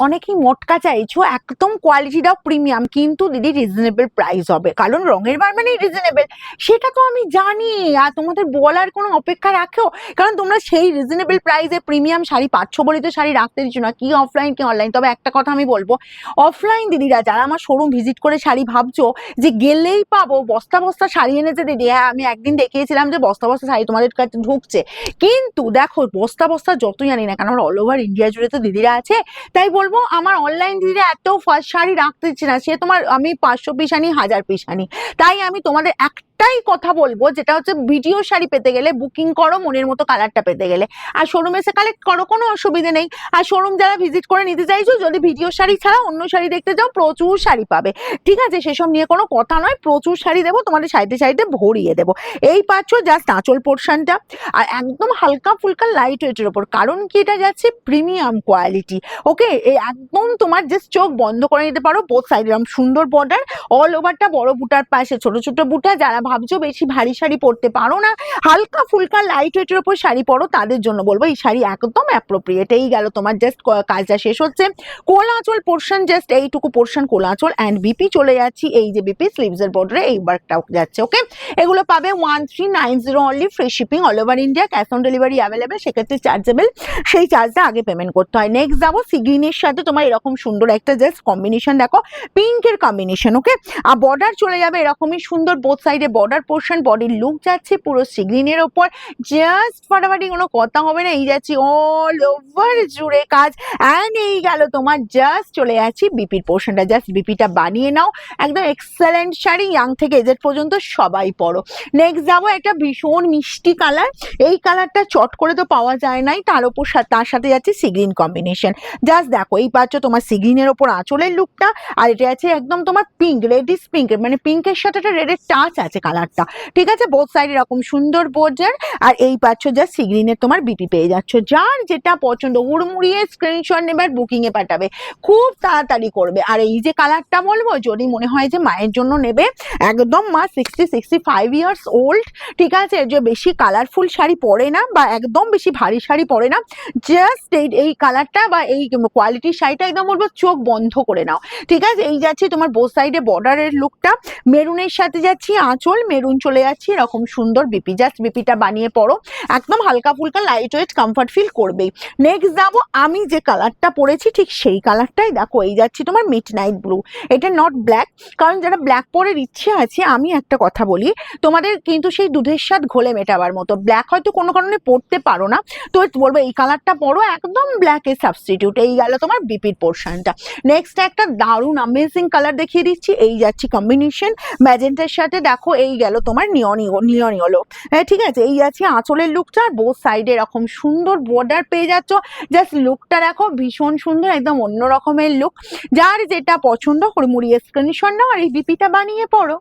অনেকেই মটকা চাইছো, একদম কোয়ালিটিটাও প্রিমিয়াম, কিন্তু দিদি রিজনেবল প্রাইস হবে, কারণ রঙের বার মানেই রিজনেবল, সেটা তো আমি জানি। আর তোমাদের বলার কোনো অপেক্ষা রাখো? কারণ তোমরা সেই রিজনেবল প্রাইসে প্রিমিয়াম শাড়ি পাচ্ছ বলেই তো শাড়ি রাখতে দিচ্ছ না, কি অফলাইন কি অনলাইন। তবে একটা কথা আমি বলবো, অফলাইন দিদিরা যারা আমার শোরুম ভিজিট করে শাড়ি ভাবছো যে গেলেই পাবো বস্তা বস্তা শাড়ি এনেছে দিদি, হ্যাঁ আমি একদিন দেখিয়েছিলাম যে বস্তা বস্তা শাড়ি তোমাদের কাছে ঢুকছে, কিন্তু দেখো বস্তা বস্তা যতই আনি না কেন, অল ওভার ইন্ডিয়া জুড়ে তো দিদিরা আছে। তাই বলবো আমার অনলাইন দিদিরা এত ফার্স্ট শাড়ি রাখতে দিচ্ছে না, সে তোমার আমি 500 পিস আনি 1000 পিস আনি। তাই আমি তোমাদের একটাই কথা বলবো, যেটা হচ্ছে ভিডিও শাড়ি পেতে গেলে বুকিং করো মনের মতো কালারটা পেতে গেলে, আর শোরুমে এসে কালেক্ট করো, কোনো অসুবিধা নেই। আর শোরুম যারা ভিজিট করে নিতে চাইছো, যদি ভিডিও শাড়ি ছাড়া অন্য শাড়ি দেখতে যাও প্রচুর শাড়ি পাবে, ঠিক আছে, সেসব নিয়ে কোনো কথা নয়, প্রচুর শাড়ি দেবো তোমাদের, শাড়িতে শাড়িতে ভরিয়ে দেবো। এই পাচ্ছ জাস্ট আঁচল পোর্শনটা, আর একদম হালকা ফুলকা লাইট ওয়েটের ওপর, কারণ কি এটা যাচ্ছে প্রিমিয়াম কোয়ালিটি। ওকে, এই একদম তোমার জাস্ট চোখ বন্ধ করে নিতে পারো, বোথ সাইড এরকম সুন্দর বর্ডার, অল ওভারটা বড় বুটার পাশে ছোট ছোট বুটা। যারা ভাবছো বেশি ভারী শাড়ি পরতে পারো না, হালকা ফুলকা লাইট ওয়েটের ওপর শাড়ি পরো, তাদের জন্য বলবো এই শাড়ি একদম অ্যাপ্রোপ্রিয়েট। এই গেল তোমার জাস্ট কাজটা শেষ হচ্ছে, কোলা আঁচল পোর্শন, জাস্ট এইটুকু পোর্শন কোলা আঁচল অ্যান্ড বিপি চলে যাচ্ছি, এই যে বিপি স্লিভস এর বর্ডারে এই বারটাও যাচ্ছে। ওকে, এগুলো পাবে 1390 only, free shipping all over India, cash on delivery available, সেক্ষেত্রে চার্জেবল, সেই চার্জটা আগে পেমেন্ট করতে হয়। নেক্সট যাবো সি গ্রিনের সাথে তোমার এরকম সুন্দর একটা জাস্ট কম্বিনেশন, দেখো পিঙ্কের কম্বিনেশন। ওকে, আর বর্ডার চলে যাবে এরকমই সুন্দর, বোথ সাইডে বর্ডার পোর্শন, বডির লুক যাচ্ছে পুরো সি গ্রিনের ওপর, জাস্ট ফাটাফাটি, কোনো কথা হবে না, এই যাচ্ছি অল ওভার জুড়ে কাজ। অ্যান্ড এই গেল তোমার জাস্ট চলে যাচ্ছি বিপির পোর্শনটা, জাস্ট বিপিটা বানিয়ে নাও, একদম এক্সেলেন্ট শাড়ি, ইয়াং থেকে এজেড পর্যন্ত সবাই পরো। নেক্সট যাবো একটা ভীষণ মিষ্টি কালার, এই কালারটা চট করে তো পাওয়া যায় নাই, তার উপর তার সাথে যাচ্ছে সি গ্রিন কম্বিনেশন। জাস্ট দেখো এই পাচ্ছ তোমার সি গ্রিনের ওপর আঁচলের লুকটা, আর এটা আছে একদম তোমার পিঙ্ক, রেডিশ পিঙ্ক, মানে পিঙ্কের সাথে একটা রেডের টাচ আছে কালারটা, ঠিক আছে, বোথ সাইড এরকম সুন্দর বর্ডার। আর এই পাচ্ছ জাস্ট সি গ্রিনের তোমার বিপি পেয়ে যাচ্ছ, যার যেটা পছন্দ হুড়মুড়িয়ে স্ক্রিনশট নেবে আর বুকিং এ পাঠাবে, খুব তাড়াতাড়ি করবে। আর এই যে কালারটা বলবো, যদি মনে হয় যে মায়ের জন্য নেবে, একদম মা 60-65 ইয়ার্স ওল্ড, ঠিক আছে, যে বেশি কালারফুল শাড়ি পরে না বা একদম বেশি ভারী শাড়ি পরে না, জাস্ট এই কালারটা বা এই কোয়ালিটির শাড়িটা একদম বলবো চোখ বন্ধ করে নাও, ঠিক আছে। এই যাচ্ছে তোমার বোথ সাইডে বর্ডারের লুকটা, মেরুনের সাথে যাচ্ছি আঁচল, মেরুন চলে যাচ্ছি এরকম সুন্দর বিপি, জাস্ট বিপিটা বানিয়ে পড়ো, একদম হালকা ফুলকা লাইট ওয়েট কমফর্ট ফিল করবেই। নেক্সট যাবো আমি যে কালারটা পরেছি ঠিক সেই কালারটাই, দেখো এই যাচ্ছি তোমার মিড নাইট ব্লু, এটা নট ব্ল্যাক, কারণ যারা ব্ল্যাক পরের ইচ্ছে আছে, আমি একটা কথা বলি তোমাদের, কিন্তু সেই দুধের স্বাদ ঘোলে মেটাবার মতো, ব্ল্যাক হয়তো কোনো কারণে পড়তে পারো না, তো বলবো এই কালারটা পরো, একদম ব্ল্যাকের সাবস্টিটিউট। এই গেল তোমার বিপির পোর্শনটা। নেক্সট একটা দারুণ অ্যামেজিং কালার দেখিয়ে দিচ্ছি, এই যাচ্ছি কম্বিনেশন ম্যাজেন্টার সাথে, দেখো এই গেল তোমার নিয়ন ইয়েলো, ঠিক আছে, এই যাচ্ছি আঁচলের লুকটা, আর বোথ সাইডে এরকম সুন্দর বর্ডার পেয়ে যাচ্ছ, জাস্ট লুকটা দেখো ভীষণ সুন্দর, একদম অন্য রকমের লুক, যার যেটা পছন্দ হুড়মুড়িয়ে স্ক্রিনশট নাও আর এই বিপিটা বানিয়ে পড়ো।